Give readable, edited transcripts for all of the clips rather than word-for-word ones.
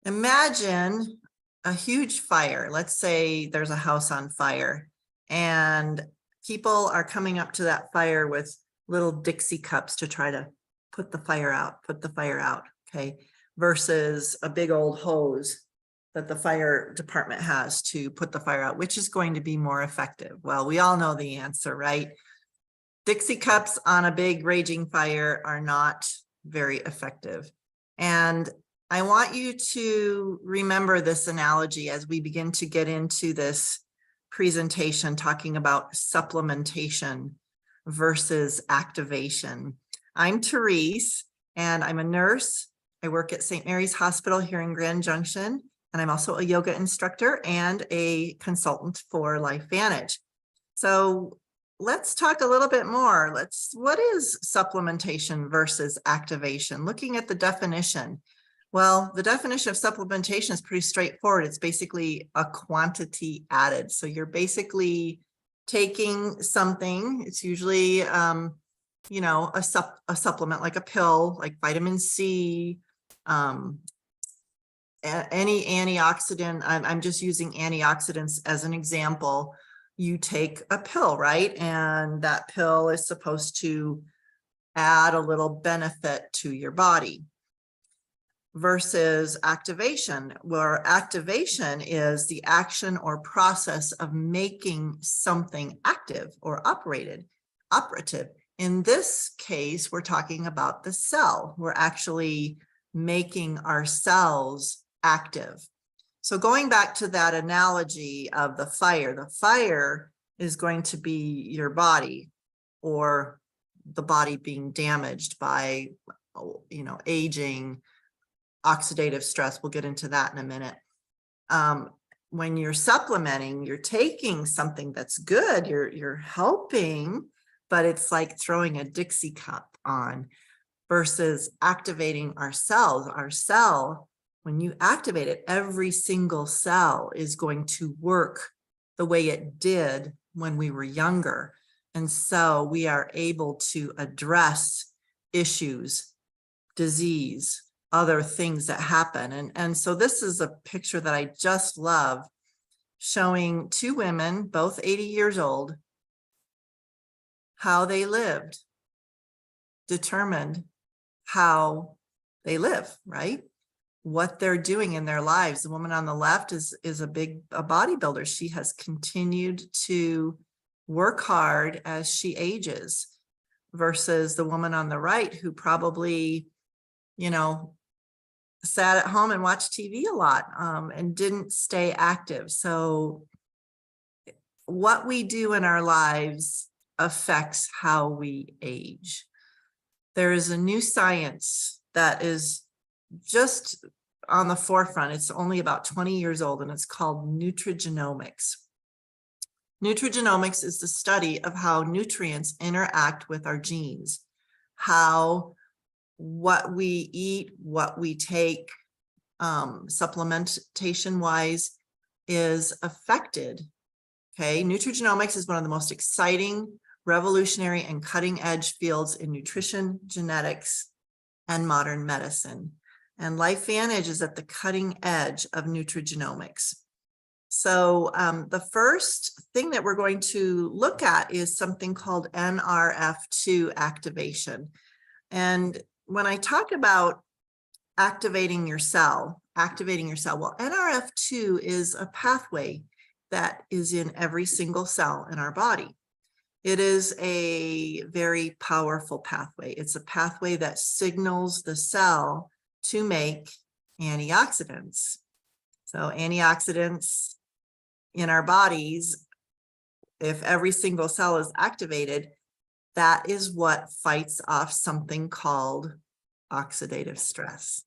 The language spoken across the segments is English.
Imagine a huge fire. Let's say there's a house on fire and people are coming up to that fire with little Dixie cups to try to put the fire out, okay? Versus a big old hose that the fire department has to put the fire out, which is going to be more effective? Well, we all know the answer, right? Dixie cups on a big raging fire are not very effective. And I want you to remember this analogy as we begin to get into this presentation talking about supplementation versus activation. I'm Therese, and I'm a nurse. I work at St. Mary's Hospital here in Grand Junction, and I'm also a yoga instructor and a consultant for LifeVantage. So let's talk a little bit more. What is supplementation versus activation? Looking at the definition. Well, the definition of supplementation is pretty straightforward. It's basically a quantity added. So you're basically taking something. It's usually, a supplement like a pill, like vitamin C, any antioxidant. I'm just using antioxidants as an example. You take a pill, right? And that pill is supposed to add a little benefit to your body. Versus activation, where activation is the action or process of making something active or operative. In this case, we're talking about the cell. We're actually making our cells active. So going back to that analogy of the fire is going to be your body, or the body being damaged by, aging, oxidative stress. We'll get into that in a minute. When you're supplementing, you're taking something that's good, you're helping, but it's like throwing a Dixie cup on versus activating our cells. Our cell, when you activate it, every single cell is going to work the way it did when we were younger. And so we are able to address issues, disease, other things that happen. And so this is a picture that I just love, showing two women, both 80 years old, how they lived, determined how they live, right? What they're doing in their lives. The woman on the left is a bodybuilder. She has continued to work hard as she ages, versus the woman on the right who probably, sat at home and watched TV a lot and didn't stay active. So what we do in our lives affects how we age. There is a new science that is just on the forefront. It's only about 20 years old, and it's called nutrigenomics. Nutrigenomics is the study of how nutrients interact with our genes, how what we eat, what we take, supplementation wise, is affected. Okay, nutrigenomics is one of the most exciting, revolutionary, and cutting edge fields in nutrition, genetics, and modern medicine. And LifeVantage is at the cutting edge of nutrigenomics. So the first thing that we're going to look at is something called NRF2 activation. And when I talk about activating your cell, well, NRF2 is a pathway that is in every single cell in our body. It is a very powerful pathway. It's a pathway that signals the cell to make antioxidants. So antioxidants in our bodies, if every single cell is activated, that is what fights off something called oxidative stress.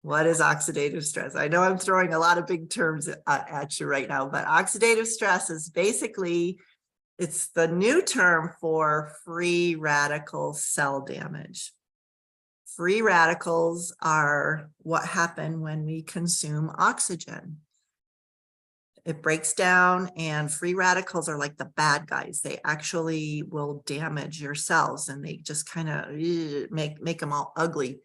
What is oxidative stress? I know I'm throwing a lot of big terms at you right now, but oxidative stress is basically, it's the new term for free radical cell damage. Free radicals are what happen when we consume oxygen. It breaks down, and free radicals are like the bad guys. They actually will damage your cells, and they just kind of make them all ugly.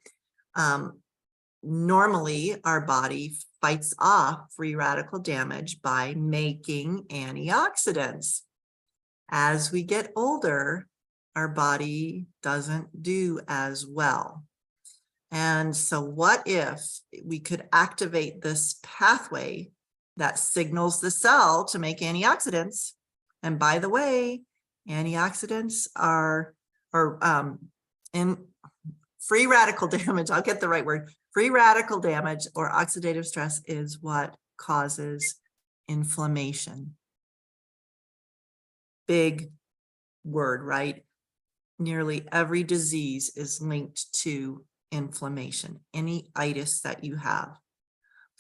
normally our body fights off free radical damage by making antioxidants. As we get older, our body doesn't do as well. And so what if we could activate this pathway that signals the cell to make antioxidants? And by the way, antioxidants are, in free radical damage, I'll get the right word, free radical damage or oxidative stress is what causes inflammation. Big word, right? Nearly every disease is linked to inflammation, any itis that you have.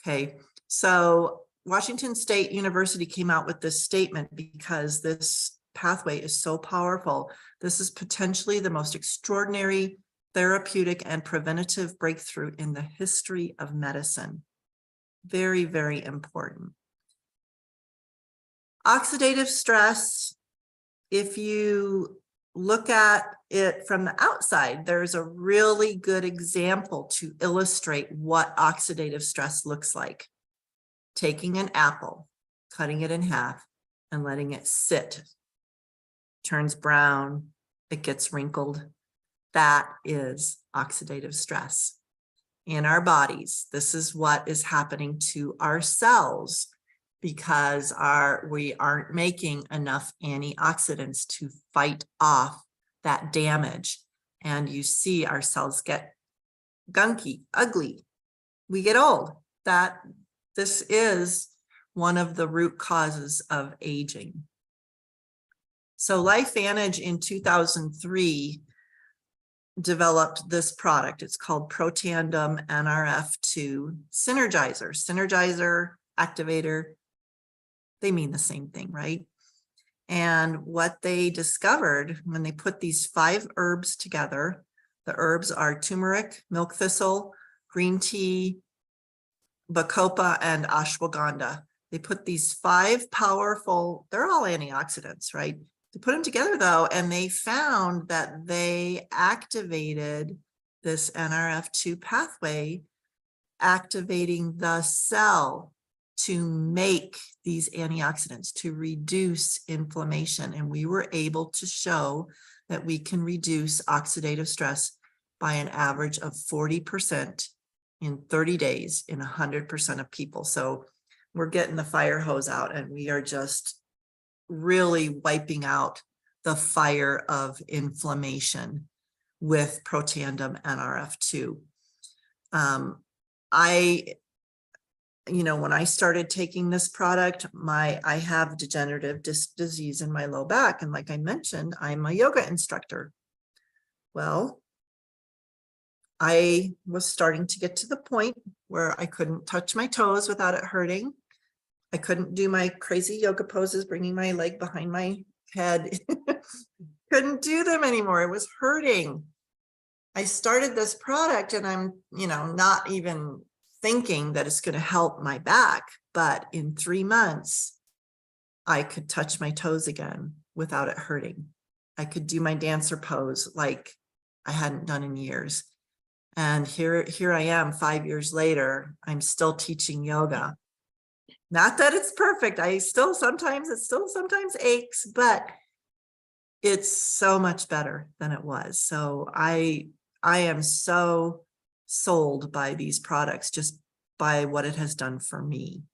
Okay, so Washington State University came out with this statement because this pathway is so powerful. This is potentially the most extraordinary therapeutic and preventative breakthrough in the history of medicine. Very, very important. Oxidative stress, if you look at it from the outside, there's a really good example to illustrate what oxidative stress looks like. Taking an apple, cutting it in half, and letting it sit. Turns brown, it gets wrinkled. That is oxidative stress. In our bodies, this is what is happening to our cells because we aren't making enough antioxidants to fight off that damage. And you see our cells get gunky, ugly. We get old. This is one of the root causes of aging. So LifeVantage in 2003 developed this product. It's called Protandim NRF2 Synergizer. Synergizer, activator, they mean the same thing, right? And what they discovered when they put these 5 herbs together, the herbs are turmeric, milk thistle, green tea, bacopa, and ashwagandha. They put these 5 powerful, they're all antioxidants, right? They put them together though, and they found that they activated this NRF2 pathway, activating the cell to make these antioxidants, to reduce inflammation. And we were able to show that we can reduce oxidative stress by an average of 40% in 30 days in 100% of people. So we're getting the fire hose out and we are just really wiping out the fire of inflammation with Protandim NRF2. When I started taking this product, I have degenerative disc disease in my low back. And like I mentioned, I'm a yoga instructor. Well, I was starting to get to the point where I couldn't touch my toes without it hurting. I couldn't do my crazy yoga poses, bringing my leg behind my head. Couldn't do them anymore. It was hurting. I started this product and I'm, not even thinking that it's going to help my back. But in 3 months, I could touch my toes again without it hurting. I could do my dancer pose like I hadn't done in years. And here I am 5 years later, I'm still teaching yoga. Not that it's perfect. It still sometimes aches, but it's so much better than it was. So I am so sold by these products, just by what it has done for me.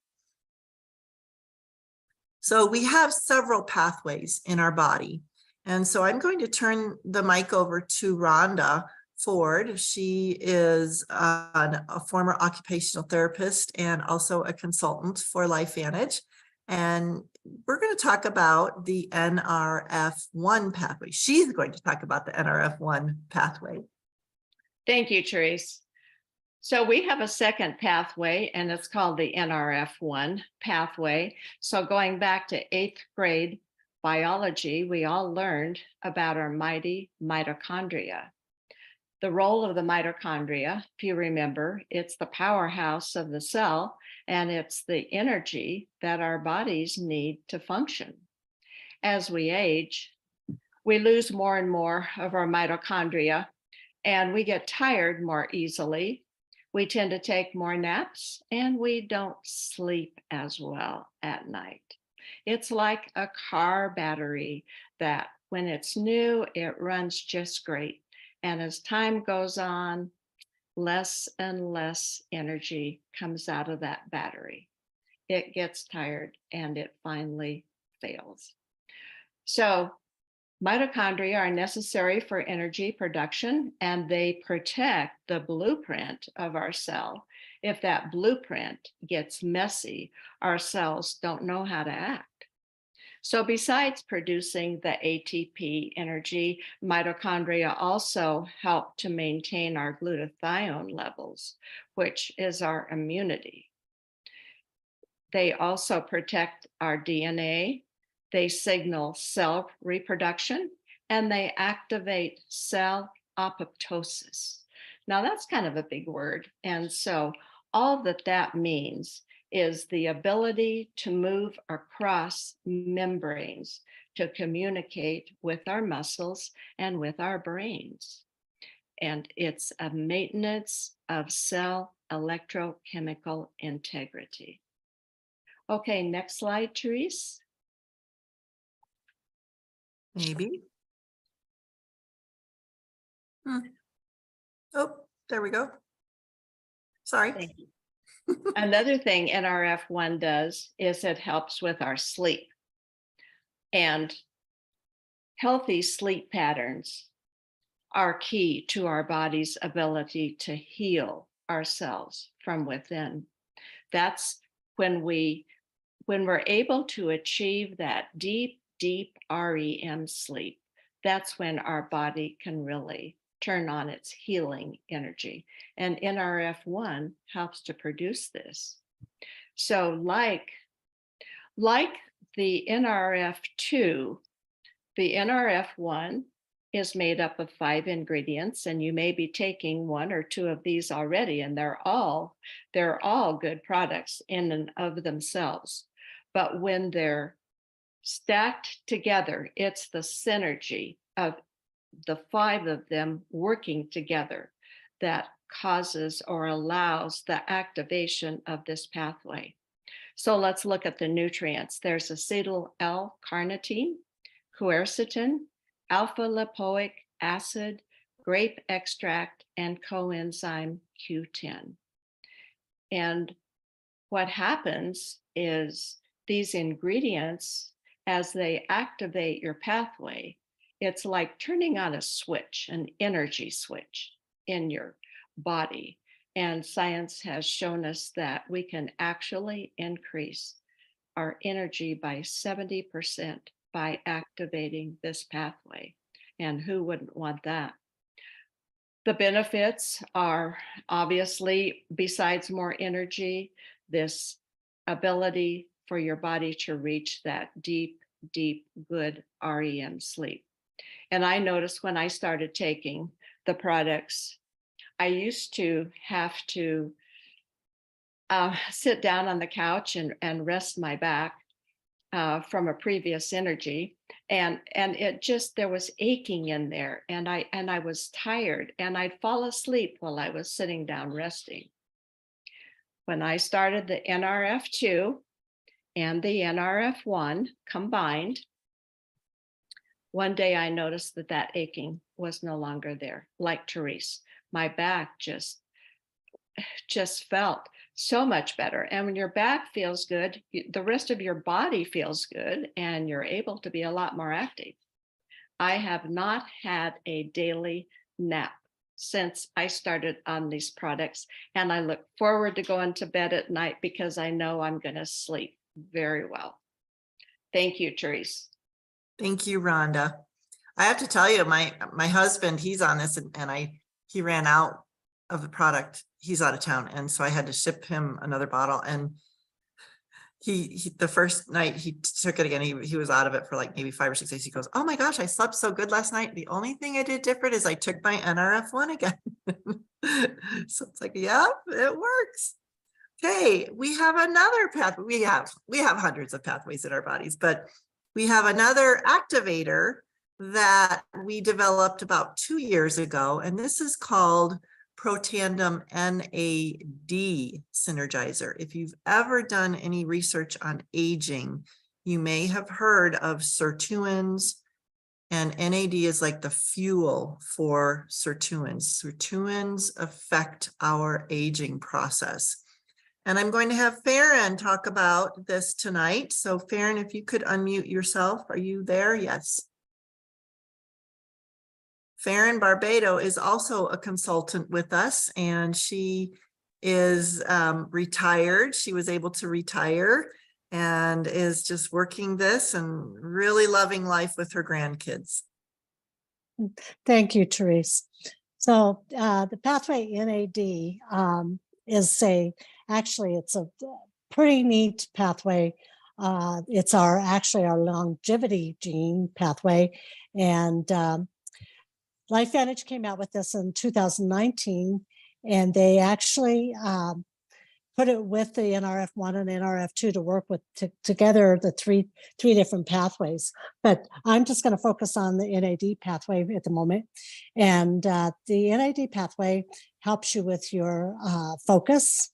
So we have several pathways in our body. And so I'm going to turn the mic over to Rhonda Ford. She is a former occupational therapist and also a consultant for LifeVantage. And we're going to talk about the NRF1 pathway. She's going to talk about the NRF1 pathway. Thank you, Therese. So we have a second pathway, and it's called the NRF1 pathway. So going back to 8th grade biology, we all learned about our mighty mitochondria. The role of the mitochondria, if you remember, it's the powerhouse of the cell, and it's the energy that our bodies need to function. As we age, we lose more and more of our mitochondria, and we get tired more easily. We tend to take more naps and we don't sleep as well at night. It's like a car battery that when it's new, it runs just great. And as time goes on, less and less energy comes out of that battery. It gets tired and it finally fails. So mitochondria are necessary for energy production, and they protect the blueprint of our cell. If that blueprint gets messy, our cells don't know how to act. So besides producing the ATP energy, mitochondria also help to maintain our glutathione levels, which is our immunity. They also protect our DNA. They signal cell reproduction, and they activate cell apoptosis. Now that's kind of a big word. And so all that means is the ability to move across membranes to communicate with our muscles and with our brains. And it's a maintenance of cell electrochemical integrity. Okay, next slide, Therese. Maybe. Oh, there we go. Sorry. Thank you. Another thing NRF1 does is it helps with our sleep. And healthy sleep patterns are key to our body's ability to heal ourselves from within. That's when we're able to achieve that deep REM sleep. That's when our body can really turn on its healing energy. And NRF1 helps to produce this. So like the NRF2, the NRF1 is made up of 5 ingredients, and you may be taking 1 or 2 of these already, and they're all good products in and of themselves. But when they're stacked together, it's the synergy of the 5 of them working together that causes or allows the activation of this pathway. So let's look at the nutrients. There's acetyl L-carnitine, quercetin, alpha lipoic acid, grape extract, and coenzyme Q10. And what happens is these ingredients, as they activate your pathway, it's like turning on a switch, an energy switch in your body. And science has shown us that we can actually increase our energy by 70% by activating this pathway. And who wouldn't want that? The benefits are obviously, besides more energy, this ability for your body to reach that deep, good REM sleep. And I noticed when I started taking the products, I used to have to sit down on the couch and rest my back from a previous energy. And it just, there was aching in there, and I was tired, and I'd fall asleep while I was sitting down resting. When I started the NRF2 and the NRF1 combined, one day I noticed that aching was no longer there. Like Therese, my back just felt so much better. And when your back feels good, the rest of your body feels good, and you're able to be a lot more active. I have not had a daily nap since I started on these products, and I look forward to going to bed at night because I know I'm going to sleep very well. Thank you, Therese. Thank you, Rhonda. I have to tell you, my husband, he's on this, and he ran out of the product. He's out of town, and so I had to ship him another bottle. And he the first night he took it again, he was out of it for like maybe 5 or 6 days. He goes, "Oh my gosh, I slept so good last night. The only thing I did different is I took my NRF1 again." So it's like, yeah, it works. Okay, we have another path. We have hundreds of pathways in our bodies, but we have another activator that we developed about 2 years ago, and this is called protandem NAD synergizer. If you've ever done any research on aging, you may have heard of sirtuins, and NAD is like the fuel for sirtuins. Sirtuins affect our aging process. And I'm going to have Farron talk about this tonight. So Farron, if you could unmute yourself, are you there? Yes. Farron Barbado is also a consultant with us, and she is retired. She was able to retire and is just working this and really loving life with her grandkids. Thank you, Therese. So the pathway NAD is actually it's a pretty neat pathway. It's actually our longevity gene pathway, and LifeVantage came out with this in 2019, and they actually put it with the NRF1 and NRF2 to work with together the three different pathways. But I'm just going to focus on the NAD pathway at the moment. And the NAD pathway helps you with your focus,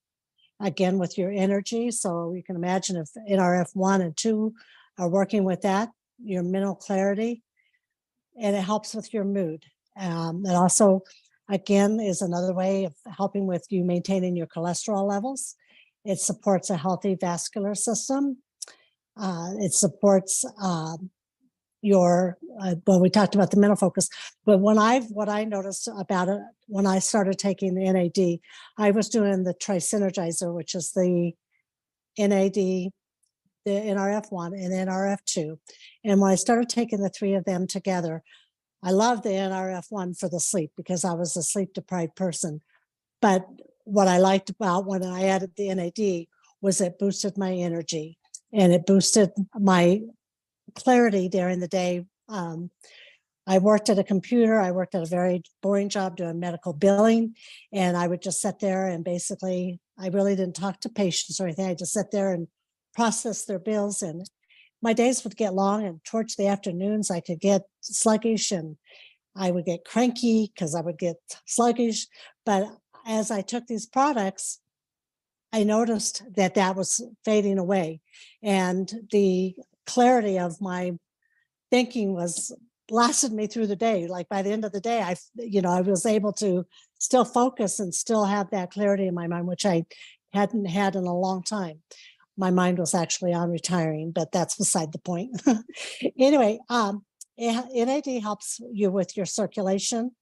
again, with your energy. So you can imagine if NRF1 and 2 are working with that, your mental clarity, and it helps with your mood. It also, again, is another way of helping with you maintaining your cholesterol levels. It supports a healthy vascular system. It supports well, we talked about the mental focus, but what I noticed about it when I started taking the NAD, I was doing the Tri-Synergizer, which is the NAD, the NRF1 and NRF2. And when I started taking the three of them together, I love the NRF1 for the sleep because I was a sleep deprived person. But what I liked about when I added the NAD was it boosted my energy and it boosted my clarity during the day. I worked at a computer. I worked at a very boring job doing medical billing. And I would just sit there and basically, I really didn't talk to patients or anything. I just sit there and process their bills, and my days would get long, and towards the afternoons I could get sluggish and I would get cranky because I would get sluggish. But as I took these products, I noticed that was fading away, and the clarity of my thinking lasted me through the day. Like by the end of the day, I was able to still focus and still have that clarity in my mind, which I hadn't had in a long time. My mind was actually on retiring, but that's beside the point. Anyway, NAD helps you with your circulation.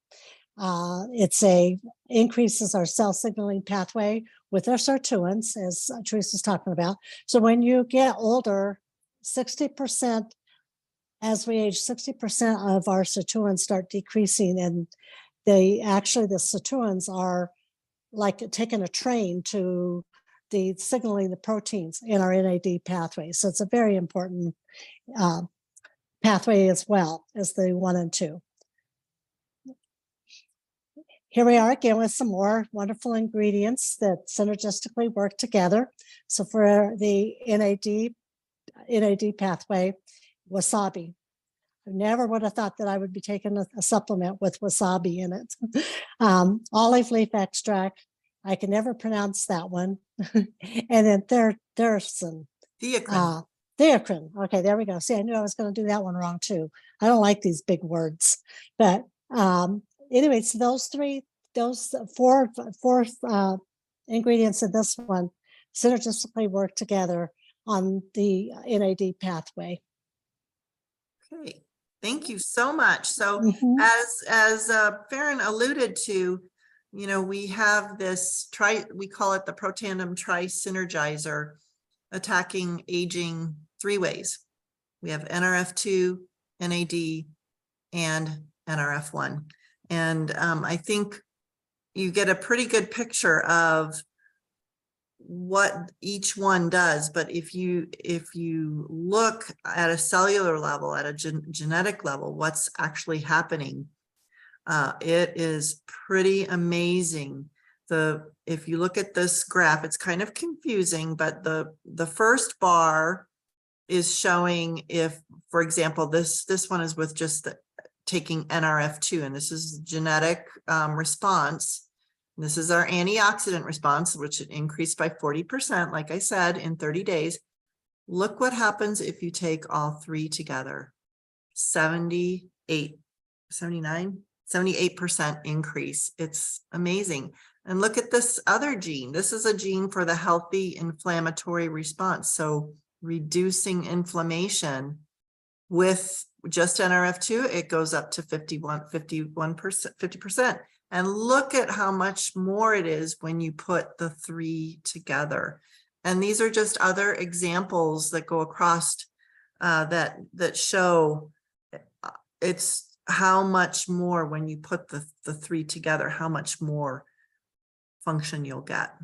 Increases our cell signaling pathway with our sirtuins, as Teresa was talking about. So when you get older, 60%, as we age, 60% of our sirtuins start decreasing, and the sirtuins are like taking a train to the signaling the proteins in our NAD pathway. So it's a very important pathway as well as the 1 and 2. Here we are again with some more wonderful ingredients that synergistically work together. So for the NAD pathway, wasabi. I never would have thought that I would be taking a supplement with wasabi in it. Olive leaf extract. I can never pronounce that one. And then theresin. Theocrine. Okay, there we go. See, I knew I was going to do that one wrong too. I don't like these big words. But anyway, so those four ingredients in this one synergistically work together on the NAD pathway. Okay, thank you so much. So as Farron alluded to, we have this we call it the protandem Tri-Synergizer, attacking aging 3 ways. We have NRF2, NAD, and NRF1. And I think you get a pretty good picture of what each one does. But if you look at a cellular level, at a genetic level, what's actually happening, it is pretty amazing. If you look at this graph, it's kind of confusing, but the first bar is showing if, for example, this one is with just taking NRF2, and this is genetic response This is our antioxidant response, which increased by 40%, like I said, in 30 days. Look what happens if you take all three together. 78, 79, 78% increase. It's amazing. And look at this other gene. This is a gene for the healthy inflammatory response. So reducing inflammation with just NRF2, it goes up to 51%, 50%. And look at how much more it is when you put the three together. And these are just other examples that go across that show it's how much more when you put the three together, how much more function you'll get.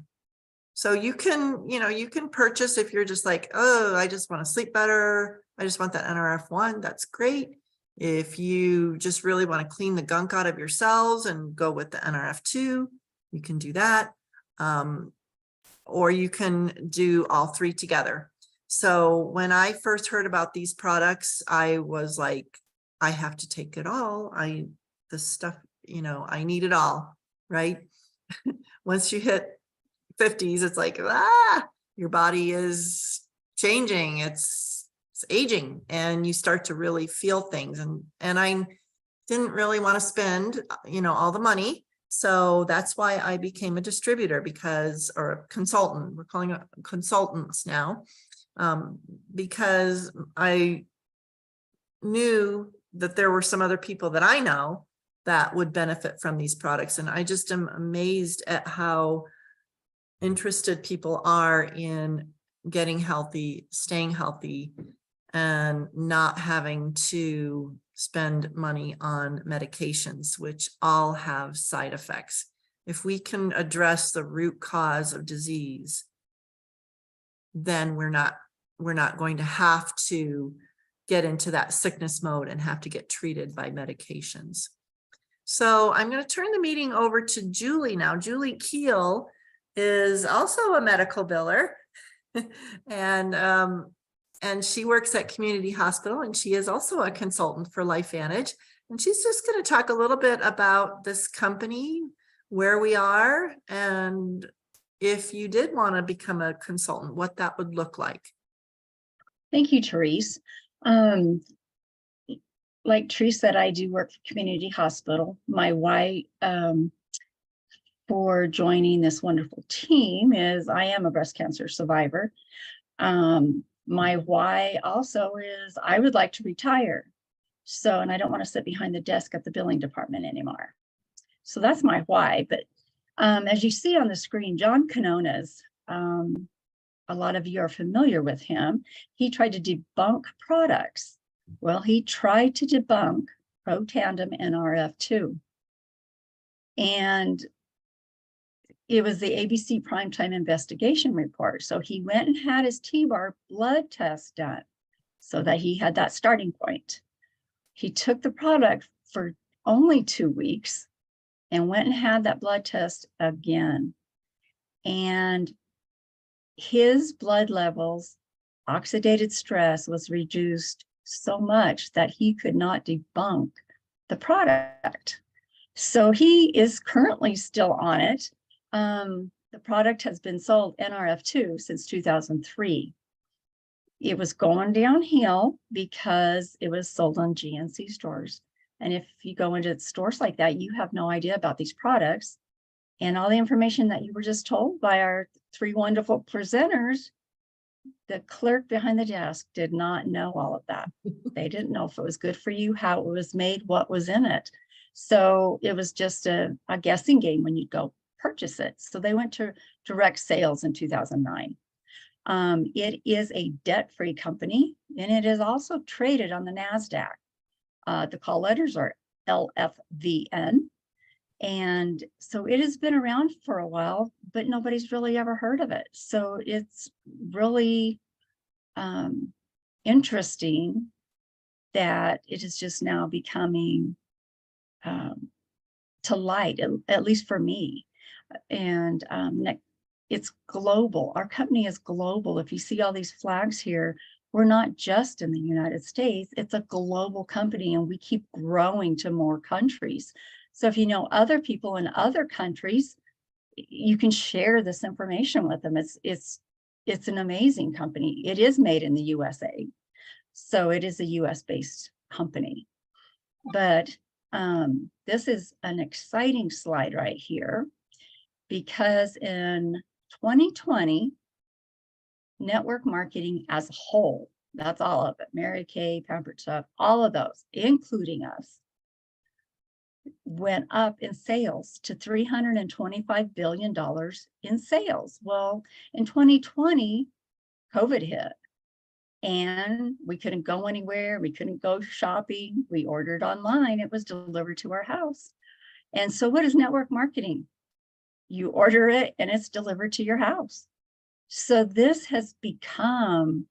So you can, you can purchase if you're just like, oh, I just want to sleep better. I just want that NRF1. That's great. If you just really want to clean the gunk out of your cells and go with the NRF2, you can do that. Or you can do all three together. So when I first heard about these products, I was like, I have to take it all. The stuff, I need it all, right? Once you hit 50s, it's like, your body is changing. It's aging, and you start to really feel things. And I didn't really want to spend, all the money. So that's why I became a distributor or a consultant. We're calling it consultants now, because I knew that there were some other people that I know that would benefit from these products. And I just am amazed at how interested people are in getting healthy, staying healthy, and not having to spend money on medications, which all have side effects. If we can address the root cause of disease, then we're not going to have to get into that sickness mode and have to get treated by medications. So I'm going to turn the meeting over to Julie now. Julie Keel is also a medical biller, and she works at Community Hospital, and she is also a consultant for LifeVantage. And she's just going to talk a little bit about this company, where we are, and if you did want to become a consultant, what that would look like. Thank you, Therese. Like Therese said, I do work for Community Hospital. My why for joining this wonderful team is I am a breast cancer survivor. My why also is I would like to retire. So, and I don't want to sit behind the desk at the billing department anymore. So that's my why. But as you see on the screen, John Canonas, a lot of you are familiar with him. He tried to debunk products. Well, he tried to debunk Protandim NRF2. And it was the ABC Primetime Investigation Report. So he went and had his T-bar blood test done so that he had that starting point. He took the product for only 2 weeks and went and had that blood test again. And his blood levels, oxidative stress was reduced so much that he could not debunk the product. So he is currently still on it. The product has been sold NRF2 since 2003. It was going downhill because it was sold on GNC stores. And if you go into stores like that, you have no idea about these products. And all the information that you were just told by our 3 wonderful presenters, the clerk behind the desk did not know all of that. They didn't know if it was good for you, how it was made, what was in it. So it was just a guessing game when you go purchase it. So they went to direct sales in 2009. It is a debt-free company, and it is also traded on the NASDAQ. The call letters are LFVN. And so it has been around for a while, but nobody's really ever heard of it. So it's really interesting that it is just now becoming to light, at least for me. And it's global. Our company is global. If you see all these flags here, we're not just in the United States. It's a global company, and we keep growing to more countries. So if you know other people in other countries, you can share this information with them. It's an amazing company. It is made in the USA. So it is a US based company. But this is an exciting slide right here, because in 2020, network marketing as a whole, that's all of it, Mary Kay, Pampered Chef, all of those, including us, went up in sales to $325 billion in sales. Well, in 2020, COVID hit and we couldn't go anywhere. We couldn't go shopping. We ordered online. It was delivered to our house. And so what is network marketing? You order it and it's delivered to your house. So this has become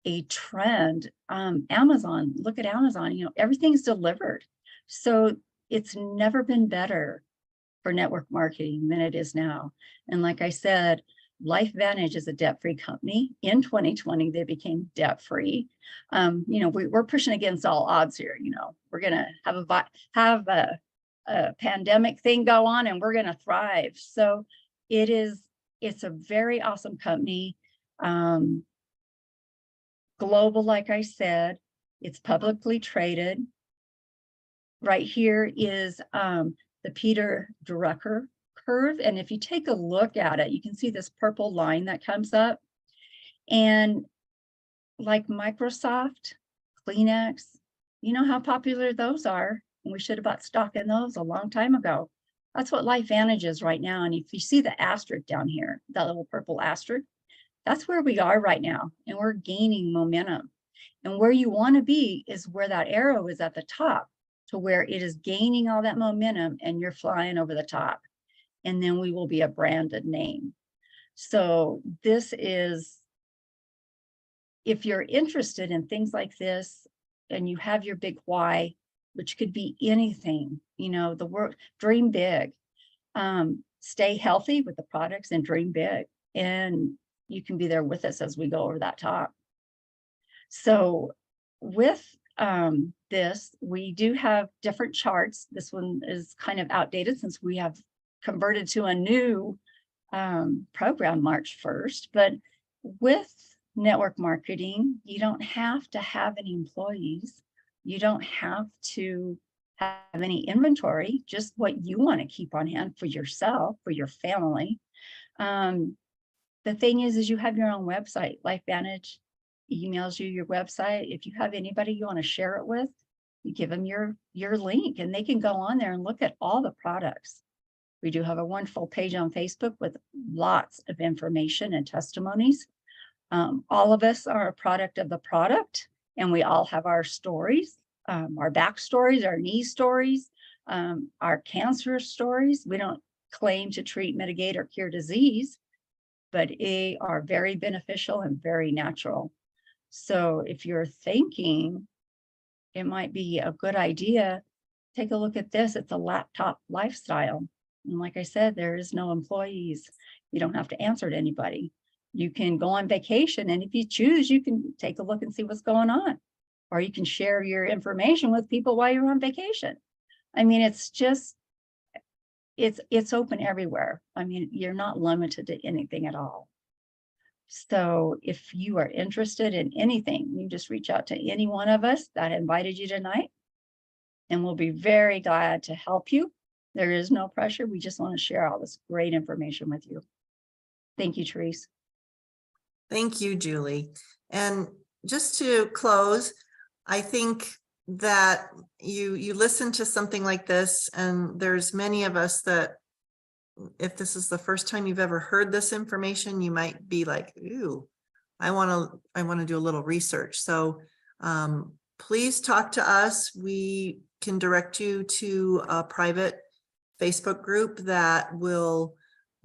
a trend. Amazon, look at Amazon, everything's delivered. So it's never been better for network marketing than it is now. And like I said, LifeVantage is a debt-free company. In 2020, they became debt-free. We're pushing against all odds here. We're gonna have a pandemic thing go on, and we're gonna thrive. So it's a very awesome company. Global, like I said, it's publicly traded. Right here is the Peter Drucker curve. And if you take a look at it, you can see this purple line that comes up. And like Microsoft, Kleenex, you know how popular those are. And we should have bought stock in those a long time ago. That's what LifeVantage is right now. And if you see the asterisk down here, that little purple asterisk, that's where we are right now. And we're gaining momentum. And where you want to be is where that arrow is at the top, to where it is gaining all that momentum and you're flying over the top. And then we will be a branded name. So this is, if you're interested in things like this and you have your big why, which could be anything, the word, dream big, stay healthy with the products and dream big. And you can be there with us as we go over that top. So with this, we do have different charts. This one is kind of outdated since we have converted to a new program March 1st. But with network marketing, you don't have to have any employees. You don't have to have any inventory, just what you want to keep on hand for yourself, for your family. The thing is you have your own website. LifeVantage emails you your website. If you have anybody you want to share it with, you give them your link and they can go on there and look at all the products. We do have a wonderful page on Facebook with lots of information and testimonies. All of us are a product of the product, and we all have our stories, our back stories, our knee stories, our cancer stories. We don't claim to treat, mitigate, or cure disease, but they are very beneficial and very natural. So if you're thinking it might be a good idea, take a look at this. It's a laptop lifestyle. And like I said, there is no employees. You don't have to answer to anybody. You can go on vacation, and if you choose, you can take a look and see what's going on. Or you can share your information with people while you're on vacation. I mean, it's just, it's open everywhere. I mean, you're not limited to anything at all. So if you are interested in anything, you just reach out to any one of us that invited you tonight, and we'll be very glad to help you. There is no pressure. We just want to share all this great information with you. Thank you, Therese. Thank you, Julie. And just to close, I think that you listen to something like this, and there's many of us that if this is the first time you've ever heard this information, you might be like, ooh, I want to do a little research. So please talk to us. We can direct you to a private Facebook group that will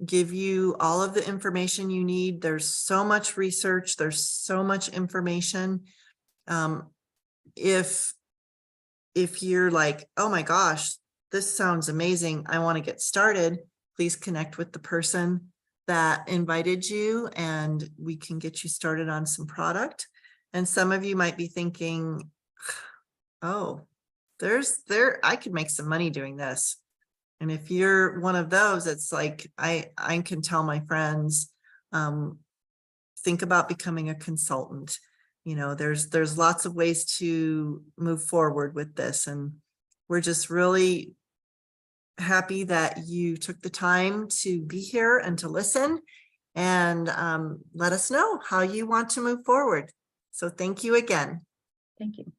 give you all of the information you need. There's so much research. There's so much information. If you're like, oh my gosh, this sounds amazing, I want to get started, please connect with the person that invited you and we can get you started on some product. And some of you might be thinking, oh, I could make some money doing this. And if you're one of those, it's like, I can tell my friends, think about becoming a consultant. You know, there's lots of ways to move forward with this. And we're just really happy that you took the time to be here and to listen, and let us know how you want to move forward. So thank you again. Thank you.